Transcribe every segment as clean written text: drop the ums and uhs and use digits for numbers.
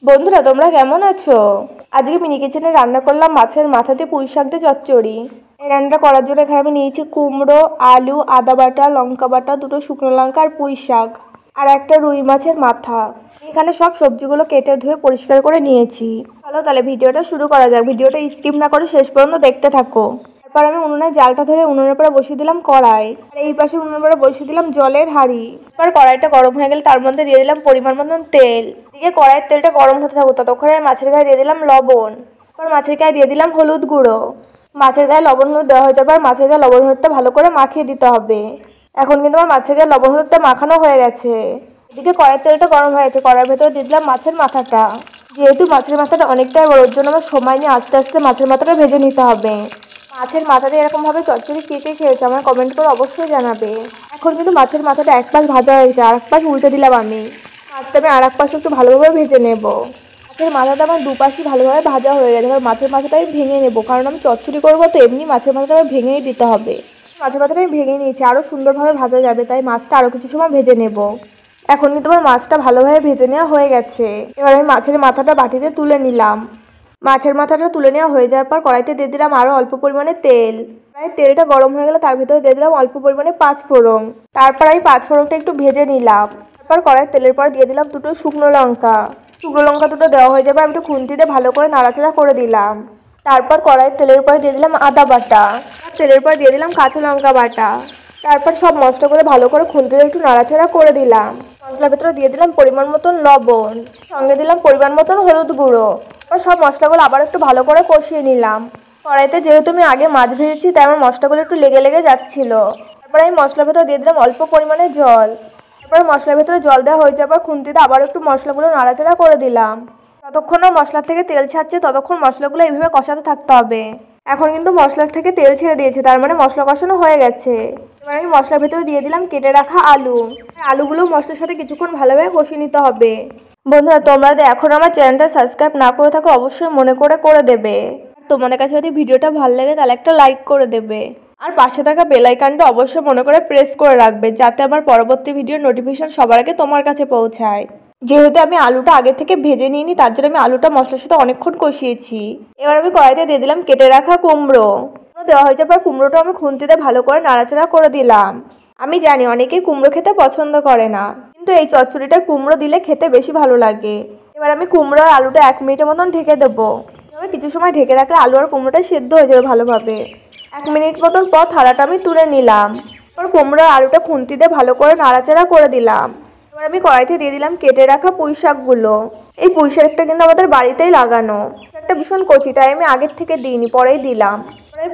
বন্ধুরা তোমরা কেমন আছো? আজকে মিনি কিচেনে রান্না করলাম মাছের মাথা দিয়ে পুঁই শাক দিয়ে চচ্চড়ি। এই রান্নাটা করার জন্য এখানে আমি নিয়েছি কুমড়ো, আলু, আদা বাটা, লঙ্কা বাটা, দুটো শুকনো লঙ্কা আর পুঁই শাক আর একটা রুই মাছের মাথা। এখানে সব সবজিগুলো কেটে ধুয়ে পরিষ্কার করে নিয়েছি। চলো তাহলে ভিডিওটা শুরু করা যাক। ভিডিওটা স্কিপ না করে শেষ পর্যন্ত দেখতে থাকো। তারপর আমি উনুনের জালটা ধরে উনুনের পরে বসিয়ে দিলাম কড়াই, আর এই পাশে উনুনের পরে বসিয়ে দিলাম জলের হাঁড়ি। এবার কড়াইটা গরম হয়ে গেলে তার মধ্যে দিয়ে দিলাম পরিমাণ মতন তেল। দিকে কড়াইয়ের তেলটা গরম হতে থাকুক, ততক্ষণে মাছের গায়ে দিয়ে দিলাম লবণ। এবার মাছের গায়ে দিয়ে দিলাম হলুদ গুঁড়ো। মাছের গায়ে লবণ হলুদ দেওয়া হয়ে যাবে আর মাছের গায়ে লবণ হলুদটা ভালো করে মাখিয়ে দিতে হবে। এখন কিন্তু আমার মাছের গায়ে লবণ হলুদটা মাখানো হয়ে গেছে। এদিকে কড়াইয়ের তেলটা গরম হয়ে গেছে, কড়াইয়ের ভেতরে দিয়ে দিলাম মাছের মাথাটা। যেহেতু মাছের মাথাটা অনেকটাই বড়, ওর জন্য আমার সময় নিয়ে আস্তে আস্তে মাছের মাথাটা ভেজে নিতে হবে। মাছের মাথা দিয়ে এরকমভাবে চচ্চড়ি কে কে খেয়েছে আমার কমেন্ট করে অবশ্যই জানাবে। এখন কিন্তু মাছের মাথাটা এক পাশ ভাজা হয়ে গেছে, আর এক পাশ উল্টে দিলাম আমি। মাছটা আমি আর এক পাশে একটু ভালোভাবে ভেজে নেব। মাছের মাথাটা আমার দুপাশই ভালোভাবে ভাজা হয়ে গেছে। এবার মাছের মাথাটা আমি ভেঙে নেবো, কারণ আমি চচ্চড়ি করবো তো এমনি মাছের মাথাটা আমি ভেঙেই দিতে হবে। মাছের মাথাটা আমি ভেঙে নিয়েছি, আরও সুন্দরভাবে ভাজা যাবে, তাই মাছটা আরও কিছু সময় ভেজে নেব। এখন কিন্তু আমার মাছটা ভালোভাবে ভেজে নেওয়া হয়ে গেছে। এবার আমি মাছের মাথাটা বাটিতে তুলে নিলাম। মাছের মাথাটা তুলে নেওয়া হয়ে যাওয়ার পর কড়াইতে দিয়ে দিলাম আরও অল্প পরিমাণে তেল। তেলটা গরম হয়ে গেলে তার ভিতরে দিয়ে দিলাম অল্প পরিমাণে পাঁচফোড়ন। তারপর আমি পাঁচফোড়নটা একটু ভেজে নিলাম। তারপর কড়াই তেলের পর দিয়ে দিলাম দুটো শুকনো লঙ্কা। শুকনো লঙ্কা দুটো দেওয়া হয়ে যাবে, আমি একটু খুন্তিতে ভালো করে নাড়াচাড়া করে দিলাম। তারপর কড়াইয়ের তেলের পরে দিয়ে দিলাম আদা বাটা, তেলের পর দিয়ে দিলাম কাঁচা লঙ্কা বাটা। তারপর সব মশলাগুলো ভালো করে খুন্তিতে একটু নাড়াচাড়া করে দিলাম। মশলার ভেতরে দিয়ে দিলাম পরিমাণ মতন লবণ, সঙ্গে দিলাম পরিমাণ মতন হলুদ গুঁড়ো। সব মশলাগুলো আবার একটু ভালো করে কষিয়ে নিলাম। কড়াইতে যেহেতু আমি আগে মাছ ভেজেছি তাই আমার মশলাগুলো একটু লেগে লেগে যাচ্ছিল। তারপরে আমি মশলার ভেতরে দিয়ে দিলাম অল্প পরিমাণে জল। তারপরে মশলার ভেতরে জল দেওয়া হয়ে যাওয়ার পর খুন্তিতে আবার একটু মশলাগুলো নাড়াচাড়া করে দিলাম। যতক্ষণ না মশলা থেকে তেল ছাড়ছে ততক্ষণ মশলাগুলো এইভাবে কষাতে থাকতে হবে। এখন কিন্তু মশলা থেকে তেল ছেড়ে দিয়েছে, তার মানে মশলা কষানো হয়ে গেছে। এবার আমি মশলার ভেতরে দিয়ে দিলাম কেটে রাখা আলু। আলুগুলো মশলার সাথে কিছুক্ষণ ভালোভাবে কষিয়ে নিতে হবে। বন্ধুরা তোমরা যদি এখন আমার চ্যানেলটা সাবস্ক্রাইব না করে থাকো অবশ্যই মনে করে দেবে। তোমাদের কাছে যদি ভিডিওটা ভালো লাগে তাহলে একটা লাইক করে দেবে, আর পাশে থাকা বেল আইকনটা অবশ্যই মনে করে প্রেস করে রাখবে, যাতে আমার পরবর্তী ভিডিওর নোটিফিকেশন সবার আগে তোমার কাছে পৌঁছায়। যেহেতু আমি আলুটা আগে থেকে ভেজে নিইনি তার জন্য আমি আলুটা মশলার সাথে অনেকক্ষণ কষিয়েছি। এবার আমি কড়াইতে দিয়ে দিলাম কেটে রাখা কুমড়ো। দেওয়া হয়ে যাওয়ার পর কুমড়োটা আমি খুন্তিতে ভালো করে নাড়াচাড়া করে দিলাম। আমি জানি অনেকেই কুমড়ো খেতে পছন্দ করে না, কিন্তু এই চচ্চড়িটা কুমড়ো দিলে খেতে বেশি ভালো লাগে। এবার আমি কুমড়ো আর আলুটা 1 মিনিটের মতন ঢেকে দেবো। এবার কিছু সময় ঢেকে রাখলে আলু আর কুমড়োটা সেদ্ধ হয়ে যাবে ভালোভাবে। 1 মিনিট মতন পর থালাটা আমি তুলে নিলাম। এবার কুমড়ো আর আলুটা খুন্তিতে ভালো করে নাড়াচাড়া করে দিলাম। এবার আমি কড়াইতে দিয়ে দিলাম কেটে রাখা পুঁই শাকগুলো। এই পুঁই শাকটা কিন্তু আমাদের বাড়িতেই লাগানো। একটা ভীষণ কচি, তাই আমি আগের থেকে দিইনি, পরেই দিলাম।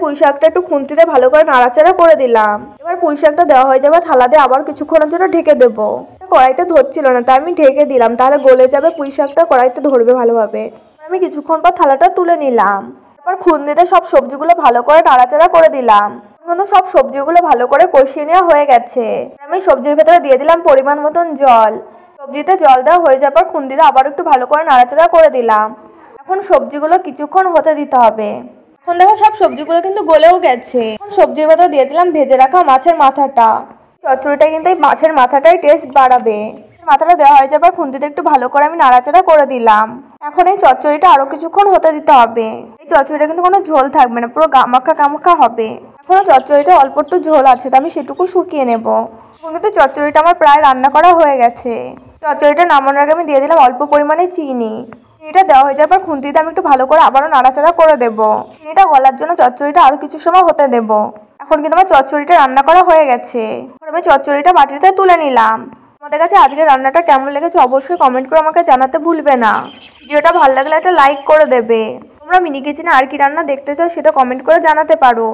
পুঁই শাকটা একটু খুন্তিতে ভালো করে নাড়াচাড়া করে দিলাম। এবার পুঁই শাকটা দেওয়া হয়ে যাবে, থালা দিয়ে আবার কিছুক্ষণের জন্য ঢেকে দেবো। কড়াইতে ধরছিল না তাই আমি ঢেকে দিলাম, তাহলে গলে যাবে, পুঁই শাকটা কড়াইতে ধরবে ভালোভাবে। আমি কিছুক্ষণ পর থালাটা তুলে নিলাম। এবার খুন্তিতে সব সবজিগুলো ভালো করে নাড়াচাড়া করে দিলাম। কিন্তু সব সবজিগুলো ভালো করে কষিয়ে নেওয়া হয়ে গেছে। আমি সবজির ভেতরে দিয়ে দিলাম পরিমাণ মতন জল। সবজিতে জল দেওয়া হয়ে যাওয়ার পর খুন্তিতে আবার একটু ভালো করে নাড়াচাড়া করে দিলাম। এখন সবজিগুলো কিছুক্ষণ হতে দিতে হবে। এখন দেখো সব সবজিগুলো কিন্তু গলেও গেছে। এখন সবজির ভেতরে দিয়ে দিলাম ভেজে রাখা মাছের মাথাটা। চচ্চড়িটা কিন্তু এই মাছের মাথাটাই টেস্ট বাড়াবে। মাথাটা দেওয়া হয়ে যাবার খুন্তিতে একটু ভালো করে আমি নাড়াচাড়া করে দিলাম। এখন এই চচ্চড়িটা আরো কিছুক্ষণ হতে দিতে হবে। এই চচ্চড়িটা কিন্তু কোনো ঝোল থাকবে না, পুরো গামাখা গামাখা হবে। এখনো চচ্চড়িটা অল্প একটু ঝোল আছে, তো আমি সেটুকু শুকিয়ে নেব। এখন কিন্তু চচ্চড়িটা আমার প্রায় রান্না করা হয়ে গেছে। চচ্চড়িটা নামানোর আগে আমি দিয়ে দিলাম অল্প পরিমাণে চিনি। চিনিটা দেওয়া হয়ে যাওয়ার পর খুন্তিতে আমি একটু ভালো করে আবারও নাড়াচাড়া করে দেবো। চিনিটা গলার জন্য চচ্চড়িটা আরো কিছু সময় হতে দেবো। এখন কিন্তু আমার চচ্চড়িটা রান্না করা হয়ে গেছে। আমি চচ্চড়িটা বাটিতে তুলে নিলাম। তোমাদের কাছে আজকে রান্নাটা কেমন লেগেছে অবশ্যই কমেন্ট করে আমাকে জানাতে ভুলবে না। ভিডিওটা ভালো লাগলে একটা লাইক করে দেবে। তোমরা মিনি কিচেনে আর কি রান্না দেখতে চাও সেটা কমেন্ট করে জানাতে পারো।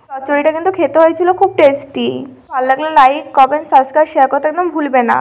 চচ্চড়িটা কিন্তু খেতে হয়েছিল খুব টেস্টি। ভালো লাগলে লাইক, কমেন্ট, সাবস্ক্রাইব, শেয়ার করতে একদম ভুলবে না।